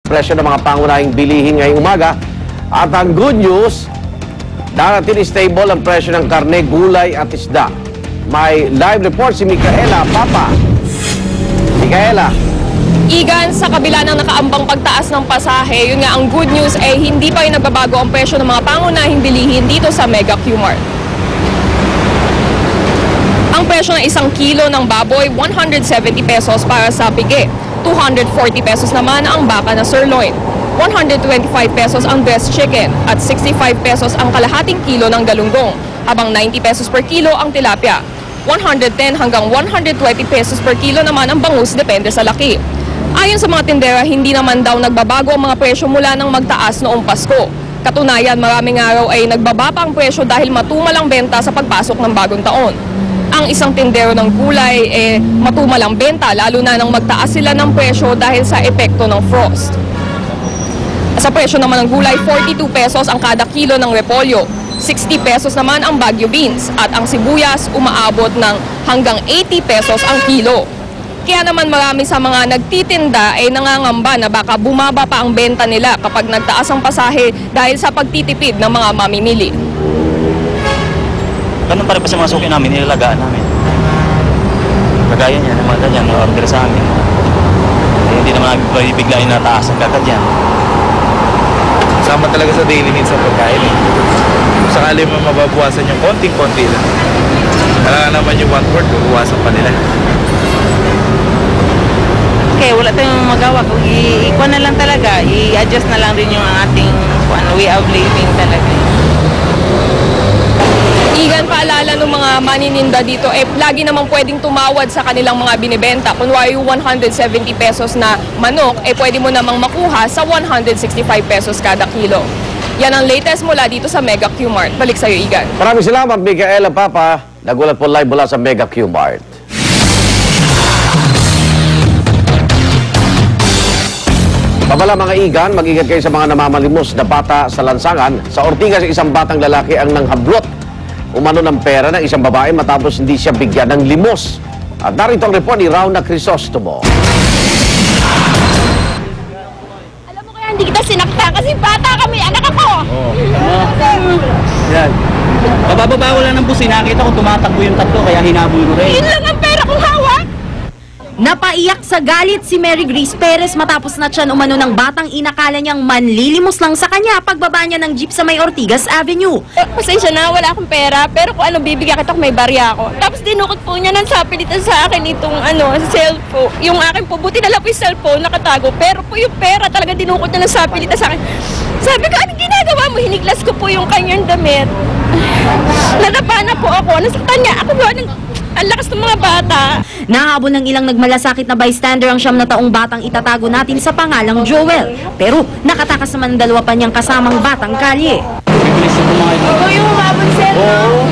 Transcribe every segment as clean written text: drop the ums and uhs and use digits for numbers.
presyo ng mga pangunahing bilihin ngayong umaga. At ang good news, darating stable ang presyo ng karne, gulay at isda. May live report si Micaela Papa. Micaela. Igan, sa kabila ng nakaambang pagtaas ng pasahe, yun nga ang good news ay hindi pa rin nagbabago ang presyo ng mga pangunahing bilihin dito sa Mega Q-Mart. Ang presyo ng 1 kilo ng baboy, 170 pesos para sa pigi. 240 pesos naman ang baka na sirloin. 125 pesos ang breast chicken at 65 pesos ang kalahating kilo ng galunggong, habang 90 pesos per kilo ang tilapia. 110 hanggang 120 pesos per kilo naman ang bangus depende sa laki. Ayon sa mga tindera, hindi naman daw nagbabago ang mga presyo mula nang magtaas noong Pasko. Katunayan, maraming araw ay nagbaba pa ang presyo dahil matumal ang benta sa pagpasok ng bagong taon. Ang isang tindero ng gulay matumal ang benta lalo na nang magtaas sila ng presyo dahil sa epekto ng frost. Sa presyo naman ng gulay, 42 pesos ang kada kilo ng repolyo, 60 pesos naman ang Baguio beans at ang sibuyas umaabot ng hanggang 80 pesos ang kilo. Kaya naman marami sa mga nagtitinda ay nangangamba na baka bumaba pa ang benta nila kapag nagtaas ang pasahe dahil sa pagtitipid ng mga mamimili. Ganun pa rin pa sa mga suki namin, nilalagaan namin. Kagaya niya, ng mga ganyan, order sa amin. Hindi naman namin biglain na taas ang kagad yan. Sama talaga sa daily needs ng pagkain. Kung sakali mo mababawasan yung konting-konti lang, kailangan naman yung 1/4, bubuwasan pa nila. Okay, wala tayong magawa. I-kuha na lang talaga, i-adjust na lang rin yung ating way of living talaga. Igan, paalala ng mga manininda dito, lagi namang pwedeng tumawad sa kanilang mga binibenta. Kunwari yung 170 pesos na manok, pwede mo namang makuha sa 165 pesos kada kilo. Yan ang latest mula dito sa Mega Q-Mart. Balik sa'yo, Igan. Maraming salamat, Micaela Papa. Nagulat po live mula sa Mega Q-Mart. Babala mga Igan, mag-ingat kayo sa mga namamalimos na bata sa lansangan. Sa Ortigas, isang batang lalaki ang nanghablot umano ng pera ng isang babae matapos hindi siya bigyan ng limos. At narito ang report ni Rauna Crisostomo. Alam mo kaya hindi kita sinakta kasi bata kami, anak ako! Yan. Bababa ko lang ng busi, nakita ko tumatakbo yung tatlo, kaya hinabol ko rin. Yun lang ang pera kong hawak! Napaiyak sa galit si Mary Grace Perez matapos na tiyan umano ng batang inakala niyang manlilimos lang sa kanya pagbaba niya ng jeep sa may Ortigas Avenue. Pasensya na, wala akong pera, pero kung ano bibigyan kita kung may barya ako. Tapos dinukot po niya ng sapilitan sa akin itong cellphone. Yung akin po, buti na lang po yung cellphone nakatago, pero po yung pera talaga dinukot niya ng sapilitan sa akin. Sabi ko, anong ginagawa mo? Hiniglas ko po yung kanyang damit. Nadapa na po ako, nasaktan niya ako doon. Ang lakas ng mga bata. Nahabol ng ilang nagmalasakit na bystander ang 9 na taong batang itatago natin sa pangalang Joel. Pero nakatakas naman ang 2 pa niyang kasamang batang kalye. Oo, yung umabot sir. Oo.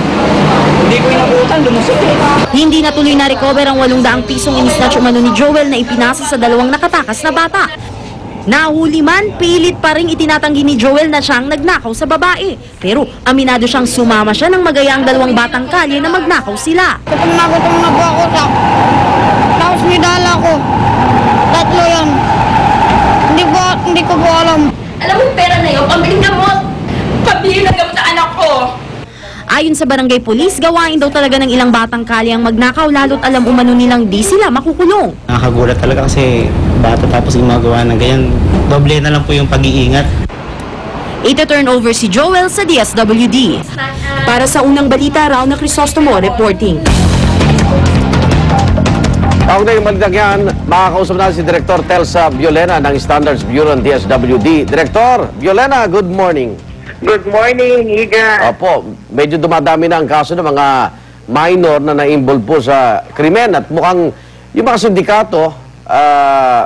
Hindi ko inabutan, lumusot eh. Hindi natuloy na recover ang 800 pisong in-snatch umano ni Joel na ipinasa sa 2 nakatakas na bata. Nahuli man, pilit pa rin itinatanggi ni Joel na siyang nagnakaw sa babae. Pero aminado siyang sumama siya ng magayaang 2 batang kalye na magnakaw sila. Gutom na po ako sa... Tapos nidala ko. 3 yan. Hindi ko po alam. Alam mo yung pera na yun, pambiling gamot. Pambiling na gamot sa anak ko. Ayon sa barangay police, gawain daw talaga ng ilang batang kalye ang magnakaw lalo't alam umano nilang di sila makukulong. Nakakagulat talaga kasi bata tapos gumagawa ng ganyan. Doble na lang po yung pag-iingat. Ito-turn over si Joel sa DSWD. Para sa unang balita, Rauna Crisostomo reporting. Tawag na yung balitang yan, makakausap na si Director Telsa Violena ng Standards Bureau ng DSWD. Director Violena, good morning. Good morning, Iga. Opo, medyo dumadami na ang kaso ng mga minor na na-involve po sa krimen at mukhang yung mga sindikato,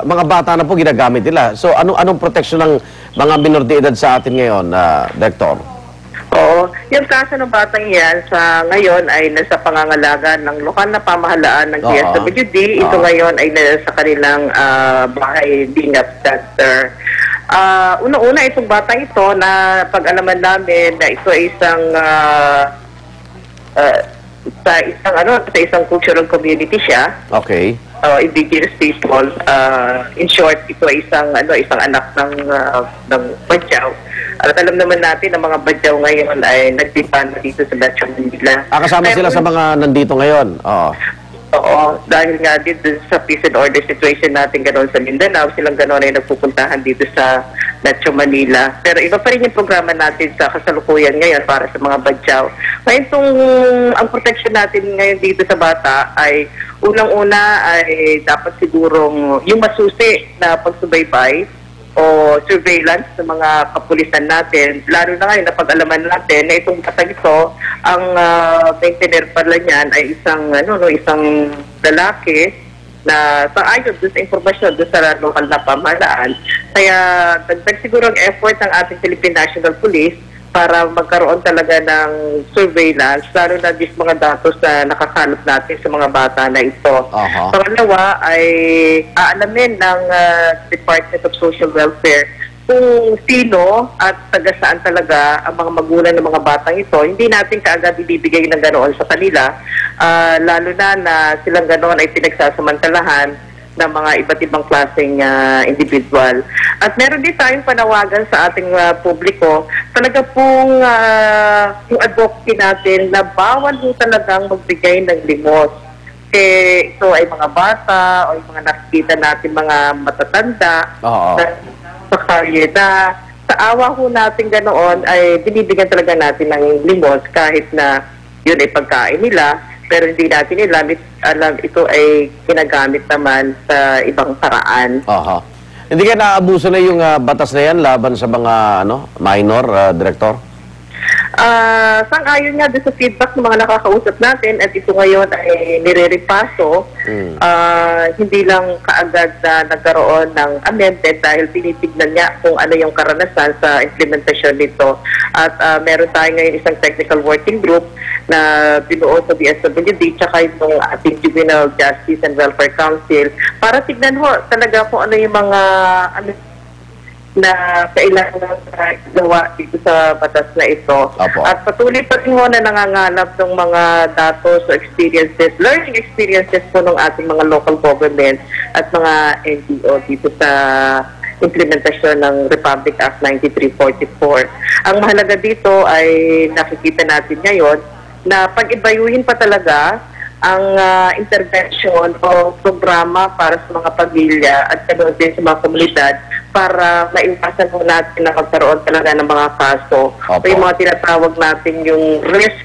mga bata na po ginagamit nila. So anong proteksyon ng mga minor de edad sa atin ngayon, Director? Oo, yung kaso ng batang yan sa ngayon ay nasa pangangalaga ng lokal na pamahalaan ng DSWD. Ito ngayon ay nasa kanilang bahay dingap center. Una-una itong batang ito na pag-alaman namin na ito ay sa isang cultural community siya. Okay. indigenous people. In short, ito ay isang anak ng Badyaw. At alam naman natin na mga Badyaw ngayon ay nagtipan dito sa Metro Manila. Kasama sila sa mga nandito ngayon. Oo. Oo, dahil nga dito sa peace and order situation natin ganoon sa Mindanao, silang ganoon ay nagpupuntahan dito sa Metro Manila. Pero iba pa rin yung programa natin sa kasalukuyan ngayon para sa mga Badyaw. Ngayon ang protection natin ngayon dito sa bata ay unang-una ay dapat sigurong yung masusi na pagsubaybay o surveillance ng mga kapulisan natin, lalo na ngayon na pag-alaman natin na itong batang ito, ang maintainer pala niyan ay isang lalaki na sang-ayon doon sa impormasyon doon sa lokal na pamahalaan. Kaya dagdag siguro ang effort ng ating Philippine National Police para magkaroon talaga ng surveillance, lalo na these mga datos na nakakalap natin sa mga bata na ito. Pangalawa ay aalamin ng Department of Social Welfare kung sino at taga saan talaga ang mga magulang ng mga batang ito. Hindi natin kaagad ibibigay ng ganoon sa kanila, lalo na silang ganoon ay pinagsasamantalahan ng mga iba't ibang klaseng individual. At meron din tayong panawagan sa ating publiko, talaga pong yung advocacy natin na bawal po talagang magbigay ng limos. Ito ay mga bata o yung mga nakikita natin mga matatanda na sa karye na sa awa ho natin ganoon ay binibigyan talaga natin ng limos kahit na yun ay pagkain nila. Pero hindi natin alam ito ay ginagamit naman sa ibang paraan. Hindi ka naaabuso na yung batas na yan laban sa mga minor, Director? Sang-ayon nga doon sa feedback ng mga nakakausap natin at ito ngayon ay nire-repaso, hindi lang kaagad na nagkaroon ng amendment dahil tinitignan niya kung ano yung karanasan sa implementasyon nito. At meron tayo ngayon isang technical working group na binuo sa DSWD tsaka yung ating Juvenile Justice and Welfare Council para tignan ho talaga kung ano yung mga na kailangan gawa dito sa batas na ito. At patuloy pa rin ho na nangangalap ng mga datos o experiences, learning experiences po ng ating mga local government at mga NGO dito sa implementasyon ng Republic Act 9344. Ang mahalaga dito ay nakikita natin ngayon na pag-ibayuhin pa talaga ang intervention o programa para sa mga pamilya at ganoon din sa mga komunidad para maiwasan po natin na magkaroon talaga ng mga kaso o yung mga tinatawag natin yung risk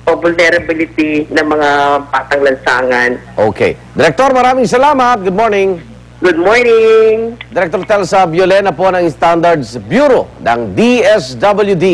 o vulnerability ng mga batang lansangan. Okay. Director, maraming salamat. Good morning. Good morning. Director Telsa Violena po ng Standards Bureau ng DSWD.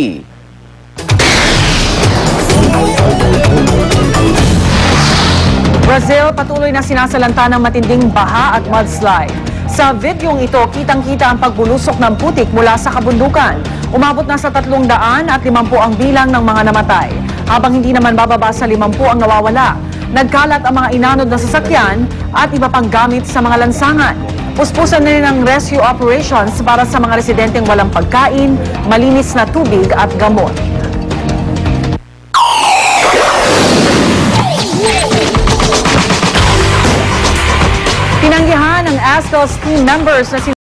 Brazil patuloy na sinasalanta ng matinding baha at mudslide. Sa videong ito, kitang-kita ang pagbulusok ng putik mula sa kabundukan. Umabot na sa 350 ang bilang ng mga namatay. Habang hindi naman bababa sa 50 ang nawawala. Nagkalat ang mga inanod na sasakyan at iba pang gamit sa mga lansangan. Puspusan na rin ang rescue operations para sa mga residenteng walang pagkain, malinis na tubig at gamot. Tinanggihan ng ASCO's team members na